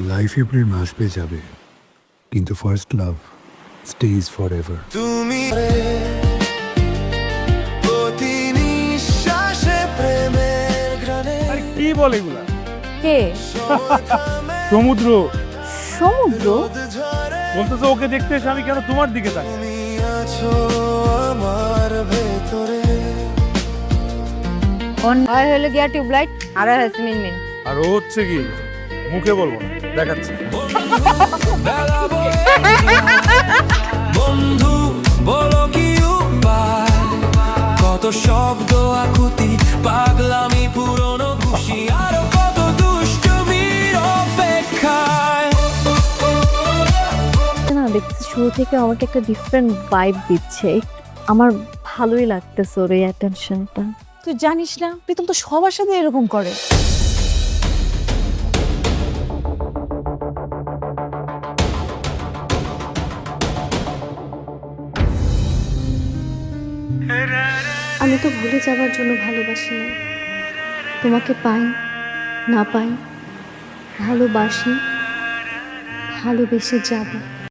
লাইফে প্রেম আসবে যাবে, কিন্তু first love stage for ever. তুমি প্রতি নিঃশ্বাসে প্রেমের ঘ্রাণে আরে কি বলে এগুলা? কে? সমুদ্র সমুদ্র? বলতেছে ওকে দেখতে এসে আমি কেন তোমার দিকে তাকাই? তুমি আছো আমার ভেতরে। হয় হলো গিয়া টিউবলাইট আর হয় হচ্ছে মিনমিন। আর ও হচ্ছে কি মুখে বলবো না, দেখাচ্ছি। বেলা বয়ে বন্ধু বলো কি উপায়, কত শব্দ আকুতি পাগলামি পুরনো খুশি আরো কত দুষ্টুমির অপেক্ষায়। না দেখছি শুরু থেকে আমাকে একটা ডিফারেন্ট ভাইব দিচ্ছে, আমার ভালোই লাগতেছে ওর এই অ্যাটেনশনটা। তুই জানিস না প্রীতম তো সবার সাথে এরকম করে। আমি তো ভুলে যাবার জন্য ভালোবাসি না, তোমাকে পাই না পাই ভালোবাসি, ভালোবেসে যাব।